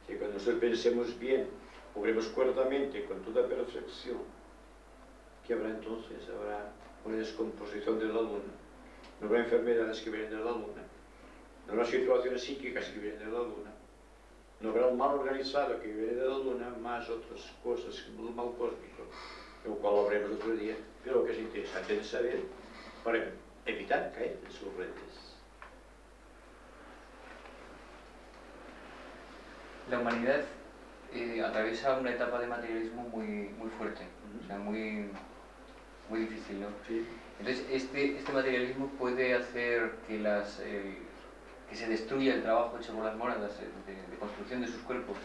Si cuando nosotros pensemos bien, obremos cuerdamente, con toda perfección, ¿qué habrá entonces? Habrá una descomposición de la luna, no habrá enfermedades que vienen de la luna, no habrá situaciones psíquicas que vienen de la luna, no habrá el mal organizado que viene de la luna, más otras cosas, el mal cósmico, lo cual hablaremos otro día, pero lo que es interesante de saber para evitar caer en sus redes. La humanidad atraviesa una etapa de materialismo muy fuerte, o sea, muy difícil, ¿no? Sí. Entonces, este materialismo puede hacer que que se destruya el trabajo hecho por las mónadas de construcción de sus cuerpos,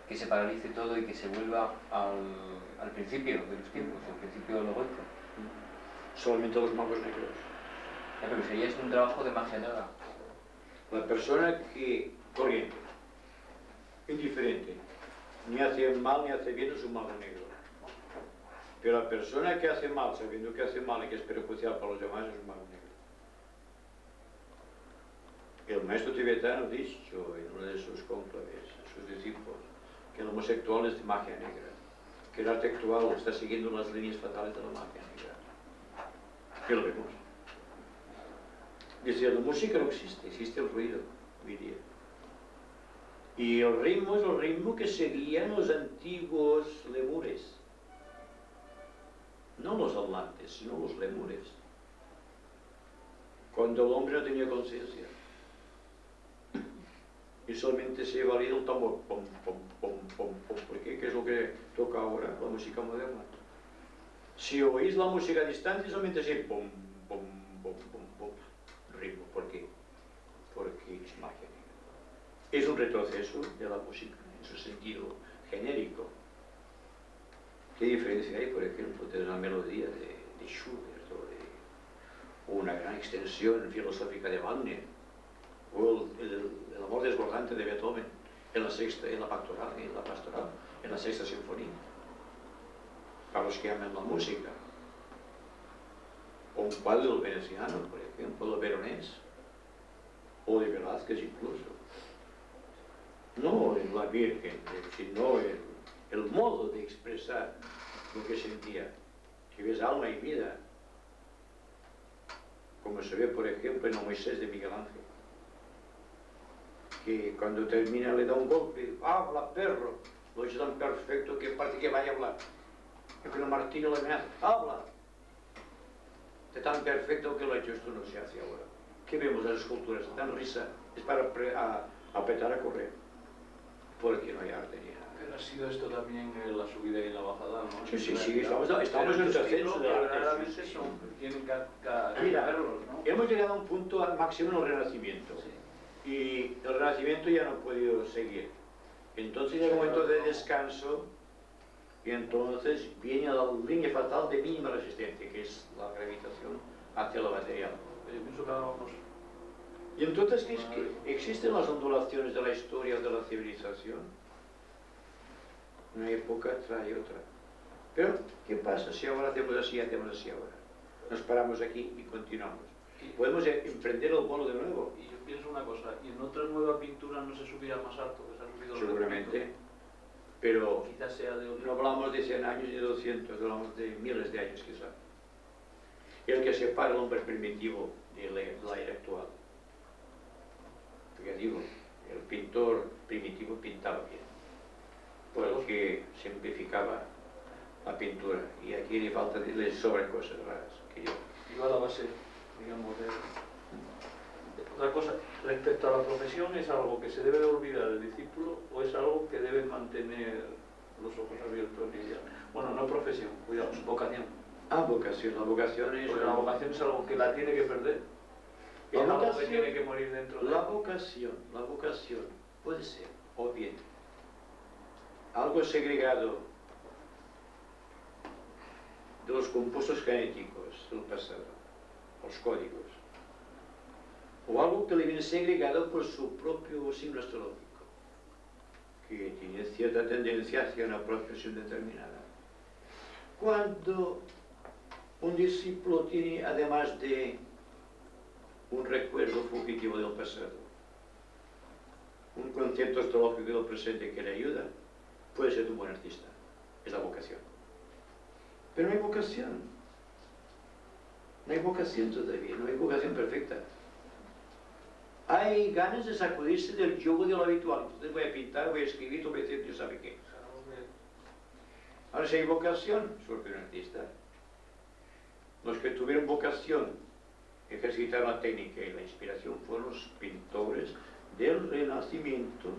que se paralice todo y que se vuelva al principio de los tiempos, al principio logóico. Solamente los magos negros. Pero sería esto un trabajo de magia negra. La persona que corriente, indiferente, ni hace mal ni hace bien, es un mago negro. Pero la persona que hace mal, sabiendo que hace mal y que es perjudicial para los demás, es un mago negro. El maestro tibetano dicho en uno de sus cónclaves a sus discípulos que el homosexual es de magia negra, que el arte actual está siguiendo las líneas fatales de la magia negra. ¿Qué lo vemos? Dice, la música no existe, existe el ruido, diría. Y el ritmo es el ritmo que seguían los antiguos lemures. No los atlantes, sino los lemures. Cuando el hombre no tenía conciencia. Y solamente se valía el tambor, pom, pom, pom, pom, pom, porque ¿qué es lo que toca ahora la música moderna? Si oís la música a distancia, solamente se pom, pom, pom, pom, pom, ritmo. ¿Por qué? Porque es magia negra. Es un retroceso de la música, en su sentido genérico. ¿Qué diferencia hay, por ejemplo, de una melodía de Schubert o una gran extensión filosófica de Wagner o el amor desbordante de Beethoven en la pastoral, en la sexta sinfonía, para los que aman la música, o un cuadro del veneciano, por ejemplo, del veronés, o de Velázquez incluso. No en la Virgen, sino el modo de expresar lo que sentía, que ves alma y vida, como se ve, por ejemplo, en el Moisés de Miguel Ángel, que cuando termina le da un golpe, habla perro, lo hizo tan perfecto que parece que vaya a hablar, y con el martillo le amenaza, habla, de tan perfecto que lo ha hecho, esto no se hace ahora. ¿Qué vemos las esculturas? Dan risa, es para apretar a correr, porque no hay arte ni nada. Pero ha sido esto también la subida y la bajada, ¿no? Sí, estamos en el ascenso de arte. Tienen que Mira, verlos, ¿no? hemos llegado a un punto máximo en el Renacimiento. Sí. Y el Renacimiento ya no ha podido seguir. Entonces llega un momento de descanso y entonces viene la línea fatal de mínima resistencia, que es la gravitación hacia lo material. Yo pienso que ahora vamos... Y entonces, ¿qué es que existen las ondulaciones de la historia o de la civilización? Una época trae otra. Pero, ¿qué pasa si ahora hacemos así ahora? Nos paramos aquí y continuamos. Podemos emprender el vuelo de nuevo. Y yo pienso una cosa, ¿y en otra nueva pintura no se subirá más alto que se ha subido el Seguramente, pero quizás sea de otro... no hablamos de 100 años ni de 200, hablamos de miles de años quizá. El que separa al hombre primitivo de la era actual. Porque digo, el pintor primitivo pintaba bien, porque simplificaba la pintura, y aquí le sobran cosas raras. Que yo... Iba a la base, digamos, de otra cosa. Respecto a la profesión, ¿es algo que se debe de olvidar el discípulo o es algo que debe mantener los ojos abiertos en ella? Bueno, no profesión, cuidado, vocación. Vocación. La vocación es... Porque la vocación es algo que la tiene que perder. Es algo que tiene que morir dentro de la vocación puede ser, o bien, algo segregado de los compuestos genéticos del pasado, los códigos, o algo que le viene segregado por su propio signo astrológico, que tiene cierta tendencia hacia una profesión determinada. Cuando un discípulo tiene, además de un recuerdo fugitivo del pasado, un concepto astrológico del presente que le ayuda, puede ser un buen artista. Es la vocación. Pero no hay vocación. No hay vocación todavía, no hay vocación perfecta. Hay ganas de sacudirse del yugo de lo habitual. Entonces voy a pintar, voy a escribir, voy a decir, Dios sabe qué. Ahora, si hay vocación, suerte un artista. Los que tuvieron vocación, ejercitaron la técnica y la inspiración, fueron los pintores del Renacimiento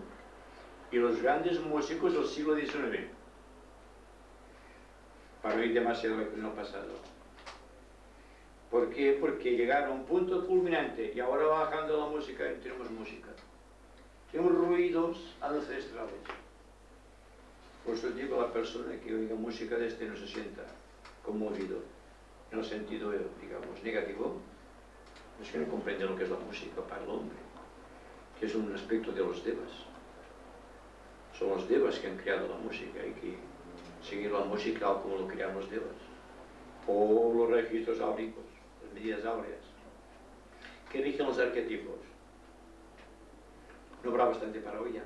y los grandes músicos del siglo XIX. Para no ir demasiado en el pasado. ¿Por qué? Porque llegaron a un punto culminante y ahora bajando la música y tenemos música. Tenemos ruidos ancestrales. Por eso digo a la persona que oiga música de este no se sienta conmovido, en el sentido, digamos, negativo. Es que no comprende lo que es la música para el hombre, que es un aspecto de los devas. Son los devas que han creado la música, hay que seguir la música tal como lo crean los devas. O los registros áuricos, las medidas áureas, que rigen los arquetipos. No habrá bastante para hoy ya.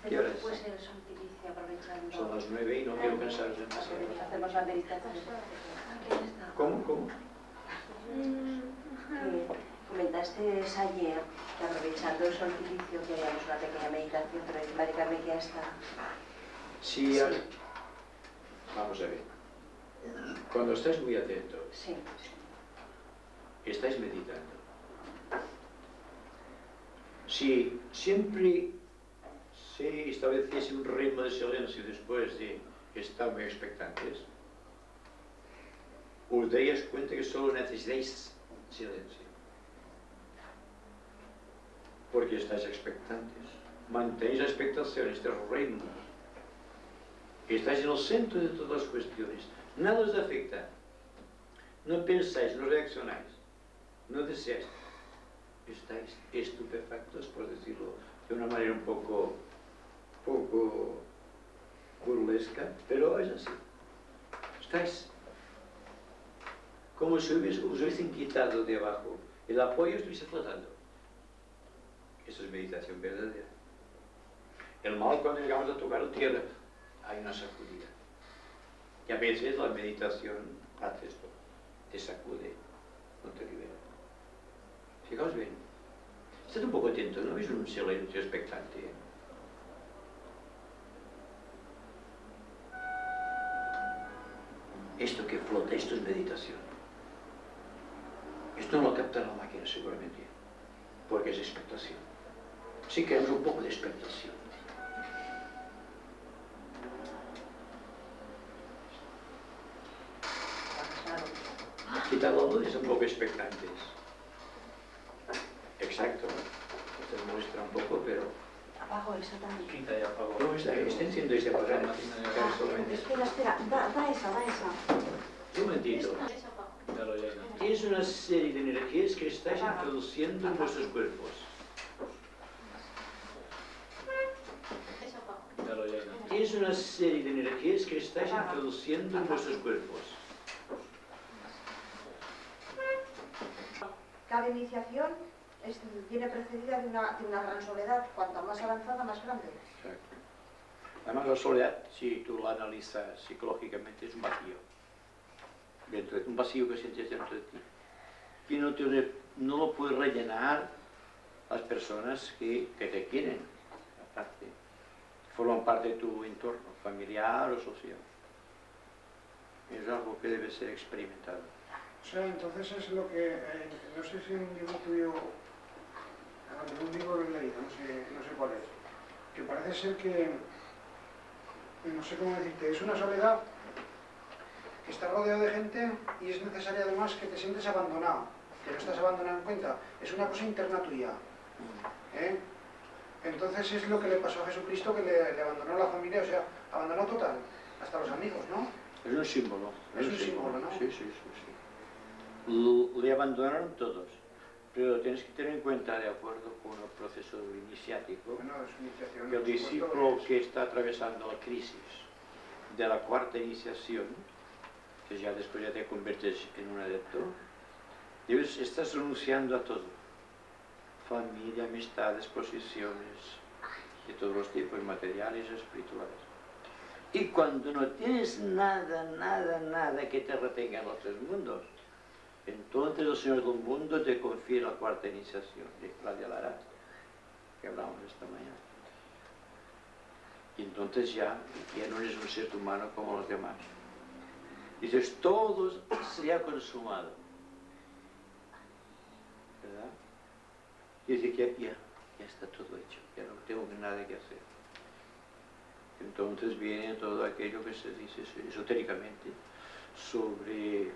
¿Qué hora es? Después el solsticio, aprovechando. Son las 9 y no quiero cansaros demasiado. Hacemos la meditación. ¿Cómo? Comentaste ayer que aprovechando el solsticio que haríamos una pequeña meditación, pero María Carmen que ya está. Sí, vamos a ver. Cuando estáis muy atentos, Sí. estáis meditando. Si siempre se estableciese un ritmo de silencio después de estar muy expectantes, os daríais cuenta que solo necesitáis silencio. Porque estáis expectantes. Mantenéis la expectación, este ritmo. Estáis en el centro de todas las cuestiones. Nada os afecta. No pensáis, no reaccionáis, no deseáis. Estáis estupefactos, por decirlo de una manera un poco burlesca, pero es así. Estáis como si os hubiesen quitado de abajo el apoyo y estuviese flotando. Eso es meditación verdadera. El mal, cuando llegamos a tocar la tierra, hay una sacudida. Y a veces la meditación hace esto, te sacude, no te libera. Fijaos bien. Estad un poco atento, ¿no veis un silencio expectante? Esto que flota, esto es meditación. Esto no lo capta la máquina seguramente, porque es expectación. Sí queremos un poco de expectación. Quitar la luz es un poco expectantes. Exacto. Se muestra un poco, pero... Apago eso también. Quita y apago. No, está enciendo este aparato. Espera, da esa. Un momentito. Ya lo llena. Tienes una serie de energías que estáis introduciendo en vuestros cuerpos. Ya lo llena. Tienes una serie de energías que estáis introduciendo en vuestros cuerpos. Cada iniciación viene precedida de una gran soledad, cuanto más avanzada, más grande. Exacto. Además, la soledad, si tú la analizas psicológicamente, es un vacío. Un vacío que sientes dentro de ti. Y no lo puedes rellenar las personas que te quieren, aparte, forman parte de tu entorno familiar o social. Es algo que debe ser experimentado. O sea, entonces es lo que, no sé si un libro tuyo, un libro lo he leído, no sé cuál es, que parece ser que, no sé cómo decirte, es una soledad que está rodeado de gente y es necesario además que te sientes abandonado, que no estás abandonado en cuenta, es una cosa interna tuya. Entonces es lo que le pasó a Jesucristo, que le abandonó a la familia, o sea, abandonó total, hasta los amigos, ¿no? Es un símbolo. Es un símbolo, ¿no? Sí. Le abandonaron todos, pero tienes que tener en cuenta, de acuerdo con el proceso iniciático, Bueno, es iniciación, que el por supuesto, discípulo que está atravesando la crisis de la cuarta iniciación, que ya después ya te conviertes en un adepto, estás renunciando a todo. Familia, amistades, posiciones, de todos los tipos, materiales y espirituales. Y cuando no tienes nada que te retenga en los tres mundos, entonces el Señor del mundo te confiere la cuarta iniciación, la de Alara, que hablamos esta mañana. Y entonces ya no eres un ser humano como los demás. Dices, todo se ha consumado. ¿Verdad? Y dice que ya está todo hecho, ya no tengo nada que hacer. Entonces viene todo aquello que se dice esotéricamente sobre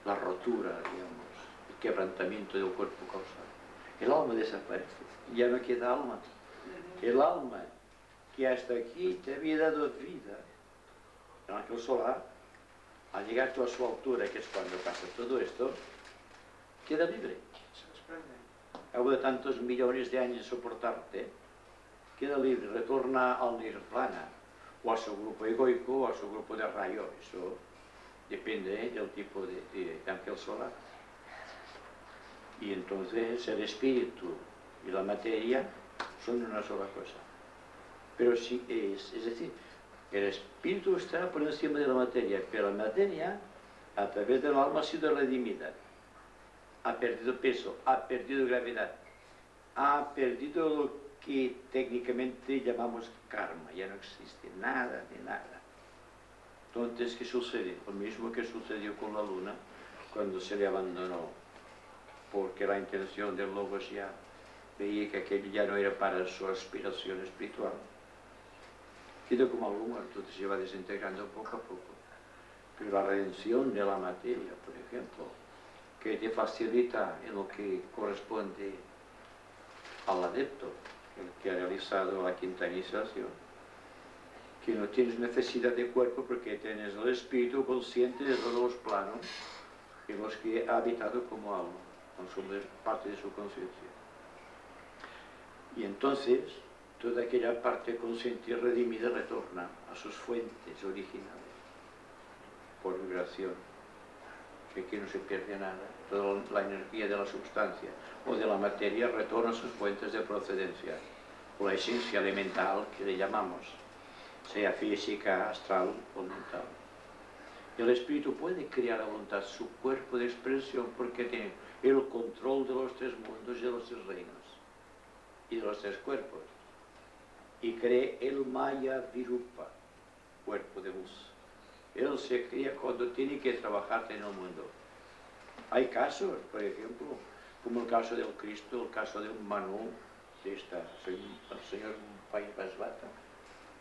la rotura, digamos, el quebrantamiento del cuerpo causal. El alma desaparece, ya no queda alma. El alma que hasta aquí te había dado vida, el ángel solar, al llegar tú a su altura, que es cuando pasa todo esto, queda libre. se desprende. Al cabo de tantos millones de años de soportarte, queda libre, retorna al nirvana, o a su grupo egoico o a su grupo de rayo. Eso depende del tipo de ángel solar. Y entonces el espíritu y la materia son una sola cosa. Pero sí es decir, el espíritu está por encima de la materia, pero la materia, a través del alma, ha sido redimida. Ha perdido peso, ha perdido gravedad, ha perdido lo que técnicamente llamamos karma, ya no existe nada de nada. Entonces, ¿qué sucede? Lo mismo que sucedió con la luna cuando se le abandonó, porque la intención del Logos ya veía que aquello ya no era para su aspiración espiritual. Quedó como algo muerto, entonces se va desintegrando poco a poco. Pero la redención de la materia, por ejemplo, que te facilita en lo que corresponde al adepto, el que ha realizado la quinta iniciación, que no tienes necesidad de cuerpo porque tienes el espíritu consciente de todos los planos en los que ha habitado como alma, consume parte de su conciencia. Y entonces, toda aquella parte consciente y redimida retorna a sus fuentes originales, por vibración, que aquí no se pierde nada. Toda la energía de la substancia o de la materia retorna a sus fuentes de procedencia, o la esencia elemental que le llamamos, sea física, astral o mental. El espíritu puede crear a voluntad su cuerpo de expresión porque tiene el control de los tres mundos y de los tres reinos y de los tres cuerpos, y cree el Maya Virupa, cuerpo de luz. Él se crea cuando tiene que trabajar en el mundo. Hay casos, por ejemplo, como el caso del Cristo, el caso de un Manu, de el señor Vaisvata,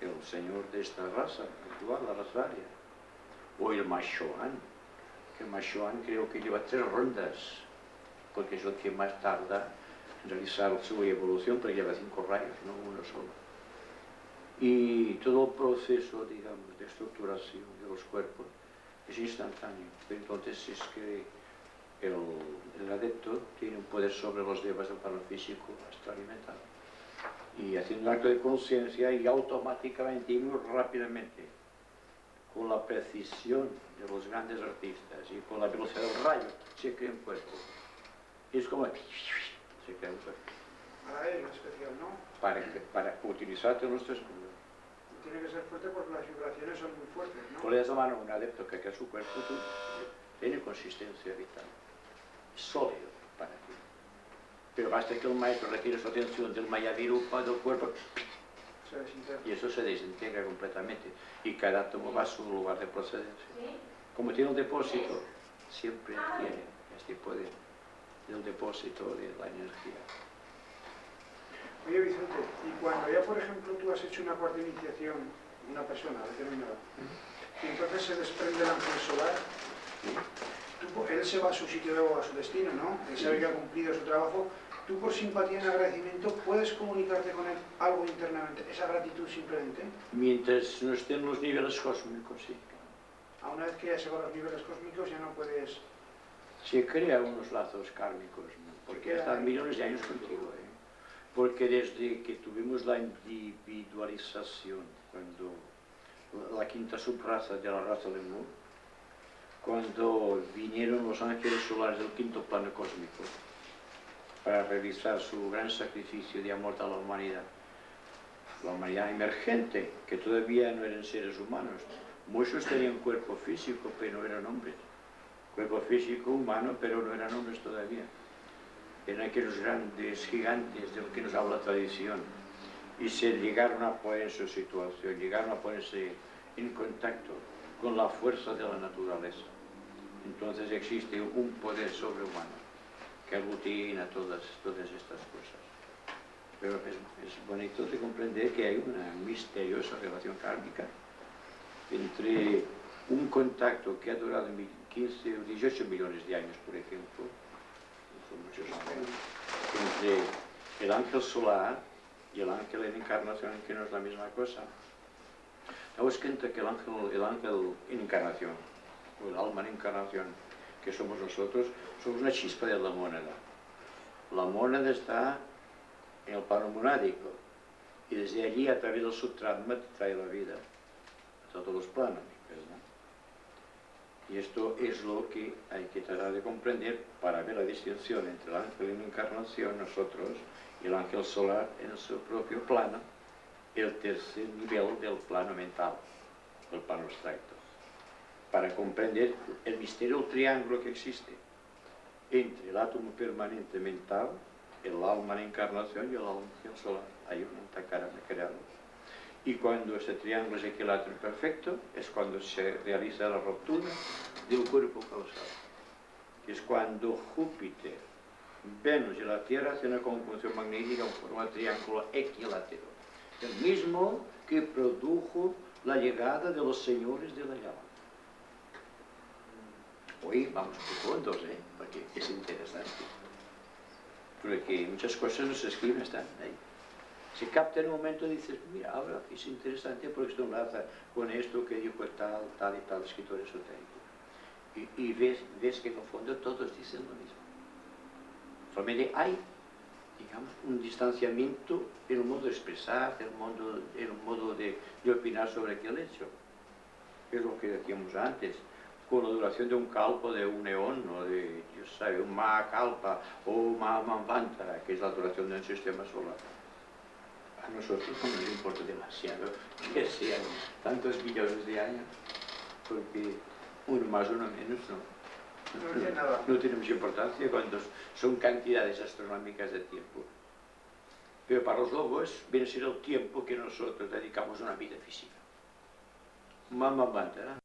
el señor de esta raza actual, la raza aria, o el Mashoan, que el Mashoan creo que lleva 3 rondas, porque es el que más tarda en realizar su evolución, pero lleva 5 rayos, no uno solo. Y todo el proceso, digamos, de estructuración de los cuerpos es instantáneo. Entonces es que el adepto tiene un poder sobre los devas del plano físico, astral y mental. Y haciendo un acto de conciencia y automáticamente y muy rápidamente, con la precisión de los grandes artistas y con la velocidad del rayo, se crea un cuerpo. Es como se crea un cuerpo. Para él en especial, ¿no? Para utilizar todos los tres mundos. Tiene que ser fuerte porque las vibraciones son muy fuertes, ¿no? Tú le das la mano a un adepto que crea su cuerpo, tiene consistencia vital. Es sólido para ti. Pero basta que el maestro retire su atención del Maya Virupa del cuerpo y eso se desintegra completamente. Y cada átomo va a su lugar de procedencia. Como tiene un depósito, siempre tiene este poder del depósito de la energía. Oye Vicente, y cuando ya por ejemplo tú has hecho una cuarta iniciación, una persona determinada, y entonces se desprende el ángel solar, él se va a su sitio luego, a su destino, ¿no? Él sabe que ha cumplido su trabajo, tú por simpatía y agradecimiento puedes comunicarte con él algo internamente, esa gratitud simplemente. Mientras no estén los niveles cósmicos, sí. A una vez que ya se van los niveles cósmicos ya no puedes... Se crean unos lazos kármicos, ¿no? Porque están millones de años contigo, ¿eh? Porque desde que tuvimos la individualización, cuando la quinta subraza de la raza Lemur, cuando vinieron los ángeles solares del quinto plano cósmico para realizar su gran sacrificio de amor a la humanidad emergente, que todavía no eran seres humanos. Muchos tenían cuerpo físico, pero no eran hombres. Cuerpo físico humano, pero no eran hombres todavía. Eran aquellos grandes gigantes de los que nos habla la tradición. Y se llegaron a poner en su situación, llegaron a ponerse en contacto con la fuerza de la naturaleza. Entonces existe un poder sobrehumano que aglutina todas estas cosas. Pero es bonito de comprender que hay una misteriosa relación kármica entre un contacto que ha durado 15 o 18 millones de años, por ejemplo, son muchos años, entre el ángel solar y el ángel en encarnación, que no es la misma cosa. Daos cuenta que el ángel en encarnación, o el alma en encarnación, que somos nosotros, somos una chispa de la mónada. La mónada está en el plano monádico, Y desde allí, a través del Sutratma, te trae la vida a todos los planos, ¿verdad? Y esto es lo que hay que tratar de comprender para ver la distinción entre el ángel en encarnación, nosotros, y el ángel solar en su propio plano, el tercer nivel del plano mental, del plano abstracto, para comprender el misterio del triángulo que existe entre el átomo permanente mental, el alma en encarnación y el ángel solar. Hay una cara creado. Y cuando ese triángulo es equilátero perfecto, es cuando se realiza la ruptura del cuerpo causal, que es cuando Júpiter, Venus y la Tierra hacen una conjunción magnética en forma de triángulo equilátero, el mismo que produjo la llegada de los señores de la llama. Hoy vamos profundos, porque es interesante, porque muchas cosas no se escriben, están ahí. Se capta en un momento y dices, mira, ahora es interesante porque esto enlaza con esto que dijo tal y tal escritor esotérico. Y ves que en el fondo todos dicen lo mismo. Solamente hay, digamos, un distanciamiento en el modo de expresar, en el modo de opinar sobre aquel hecho. Es lo que decíamos antes, con la duración de un kalpa, de un eón, o de, yo sé, un Mahakalpa o Mahamantara, que es la duración de un sistema solar. A nosotros no nos importa demasiado que sean tantos millones de años, porque uno más, uno menos no tiene mucha importancia cuando son cantidades astronómicas de tiempo. Pero para los lobos viene a ser el tiempo que nosotros dedicamos a una vida física. Mahamantara.